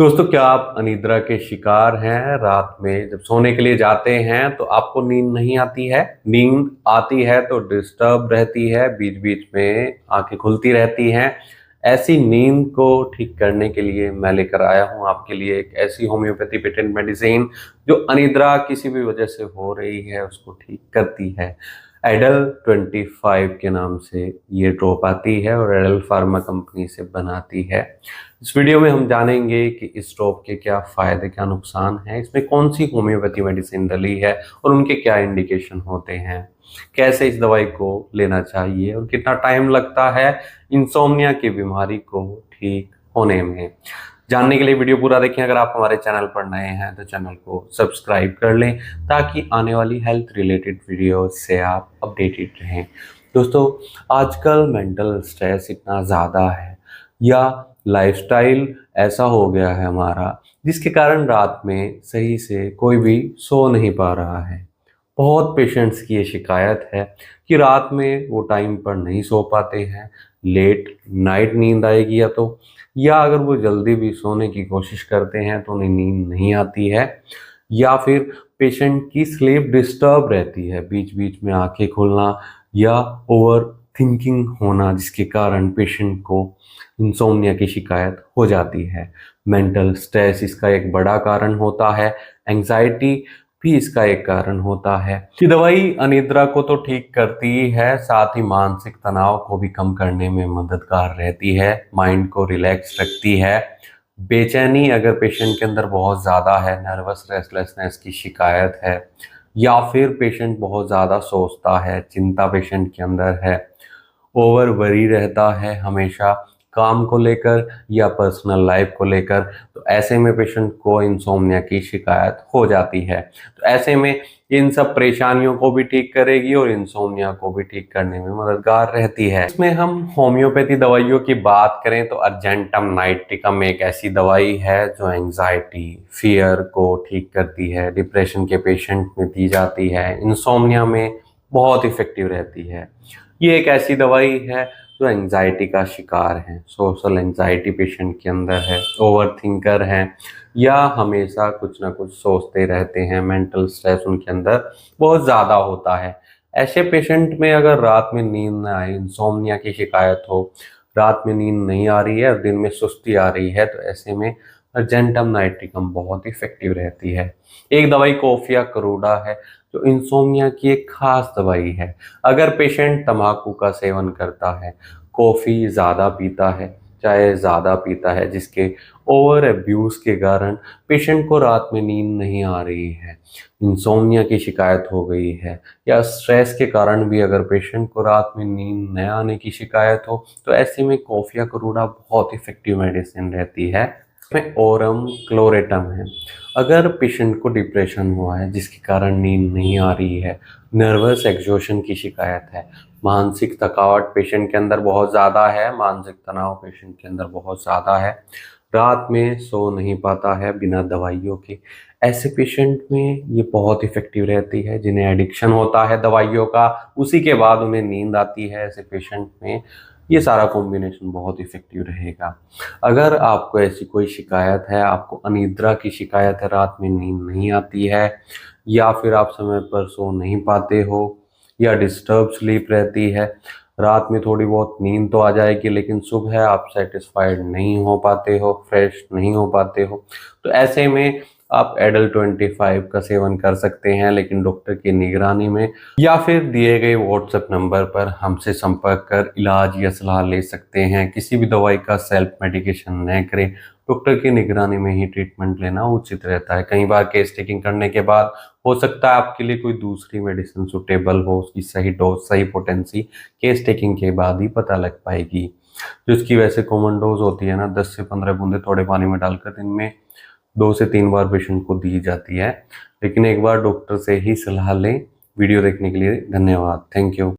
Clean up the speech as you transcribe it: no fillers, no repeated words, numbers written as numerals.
दोस्तों, क्या आप अनिद्रा के शिकार हैं? रात में जब सोने के लिए जाते हैं तो आपको नींद नहीं आती है। नींद आती है तो डिस्टर्ब रहती है, बीच बीच में आंखें खुलती रहती हैं। ऐसी नींद को ठीक करने के लिए मैं लेकर आया हूं आपके लिए एक ऐसी होम्योपैथी पेटेंट मेडिसिन जो अनिद्रा किसी भी वजह से हो रही है उसको ठीक करती है। एडल 25 के नाम से ये ड्रॉप आती है और एडल फार्मा कंपनी से बनाती है। इस वीडियो में हम जानेंगे कि इस ड्रॉप के क्या फायदे क्या नुकसान हैं, इसमें कौन सी होम्योपैथी मेडिसिन डली है और उनके क्या इंडिकेशन होते हैं, कैसे इस दवाई को लेना चाहिए और कितना टाइम लगता है इंसोम्निया की बीमारी को ठीक होने में। जानने के लिए वीडियो पूरा देखें। अगर आप हमारे चैनल पर नए हैं तो चैनल को सब्सक्राइब कर लें ताकि आने वाली हेल्थ रिलेटेड वीडियो से आप अपडेटेड रहें। दोस्तों, आजकल मेंटल स्ट्रेस इतना ज़्यादा है या लाइफस्टाइल ऐसा हो गया है हमारा जिसके कारण रात में सही से कोई भी सो नहीं पा रहा है। बहुत पेशेंट्स की ये शिकायत है कि रात में वो टाइम पर नहीं सो पाते हैं, लेट नाइट नींद आएगी या अगर वो जल्दी भी सोने की कोशिश करते हैं तो उन्हें नींद नहीं आती है, या फिर पेशेंट की स्लीप डिस्टर्ब रहती है, बीच बीच में आंखें खुलना या ओवर थिंकिंग होना जिसके कारण पेशेंट को इंसोम्निया की शिकायत हो जाती है। मेंटल स्ट्रेस इसका एक बड़ा कारण होता है, एंजाइटी भी इसका एक कारण होता है। ये दवाई अनिद्रा को तो ठीक करती ही है, साथ ही मानसिक तनाव को भी कम करने में मददगार रहती है, माइंड को रिलैक्स रखती है। बेचैनी अगर पेशेंट के अंदर बहुत ज़्यादा है, नर्वस रेस्टलेसनेस की शिकायत है, या फिर पेशेंट बहुत ज़्यादा सोचता है, चिंता पेशेंट के अंदर है, ओवर वरी रहता है हमेशा काम को लेकर या पर्सनल लाइफ को लेकर, तो ऐसे में पेशेंट को इंसोम्निया की शिकायत हो जाती है। तो ऐसे में इन सब परेशानियों को भी ठीक करेगी और इंसोम्निया को भी ठीक करने में मददगार रहती है। इसमें हम होम्योपैथी दवाइयों की बात करें तो अर्जेंटम नाइट्रिकम एक ऐसी दवाई है जो एंजाइटी फियर को ठीक करती है, डिप्रेशन के पेशेंट में दी जाती है, इंसोम्निया में बहुत इफेक्टिव रहती है। ये एक ऐसी दवाई है जो एंजाइटी का शिकार है, सोशल एंजाइटी पेशेंट के अंदर है, ओवर थिंकर हैं या हमेशा कुछ ना कुछ सोचते रहते हैं, मेंटल स्ट्रेस उनके अंदर बहुत ज़्यादा होता है। ऐसे पेशेंट में अगर रात में नींद न आए, इंसोम्निया की शिकायत हो, रात में नींद नहीं आ रही है और दिन में सुस्ती आ रही है, तो ऐसे में अर्जेंटम नाइट्रिकम बहुत इफेक्टिव रहती है। एक दवाई कोफिया करूडा है जो इंसोम्निया की एक खास दवाई है। अगर पेशेंट तंबाकू का सेवन करता है, कॉफ़ी ज़्यादा पीता है, चाय ज़्यादा पीता है, जिसके ओवर अब्यूज़ के कारण पेशेंट को रात में नींद नहीं आ रही है, इंसोम्निया की शिकायत हो गई है, या स्ट्रेस के कारण भी अगर पेशेंट को रात में नींद न आने की शिकायत हो, तो ऐसे में कोफिया करूडा बहुत इफेक्टिव मेडिसिन रहती है। इसमें ओरम क्लोरेटम है। अगर पेशेंट को डिप्रेशन हुआ है जिसके कारण नींद नहीं आ रही है, नर्वस एग्जॉशन की शिकायत है, मानसिक थकावट पेशेंट के अंदर बहुत ज़्यादा है, मानसिक तनाव पेशेंट के अंदर बहुत ज़्यादा है, रात में सो नहीं पाता है बिना दवाइयों के, ऐसे पेशेंट में ये बहुत इफ़ेक्टिव रहती है। जिन्हें एडिक्शन होता है दवाइयों का, उसी के बाद उन्हें नींद आती है, ऐसे पेशेंट में ये सारा कॉम्बिनेशन बहुत इफ़ेक्टिव रहेगा। अगर आपको ऐसी कोई शिकायत है, आपको अनिद्रा की शिकायत है, रात में नींद नहीं आती है, या फिर आप समय पर सो नहीं पाते हो, या डिस्टर्ब स्लीप रहती है, रात में थोड़ी बहुत नींद तो आ जाएगी लेकिन सुबह आप सेटिस्फाइड नहीं हो पाते हो, फ्रेश नहीं हो पाते हो, तो ऐसे में आप एडल 25 का सेवन कर सकते हैं, लेकिन डॉक्टर की निगरानी में, या फिर दिए गए व्हाट्सएप नंबर पर हमसे संपर्क कर इलाज या सलाह ले सकते हैं। किसी भी दवाई का सेल्फ मेडिकेशन न करें, डॉक्टर की निगरानी में ही ट्रीटमेंट लेना उचित रहता है। कई बार केस टेकिंग करने के बाद हो सकता है आपके लिए कोई दूसरी मेडिसिन सुटेबल हो, उसकी सही डोज सही पोटेंसी केस टेकिंग के बाद ही पता लग पाएगी। जो इसकी वैसे कॉमन डोज होती है ना, 10 से 15 बूंदे थोड़े पानी में डालकर दिन में 2 से 3 बार पेशेंट को दी जाती है, लेकिन एक बार डॉक्टर से ही सलाह लें। वीडियो देखने के लिए धन्यवाद। Thank you.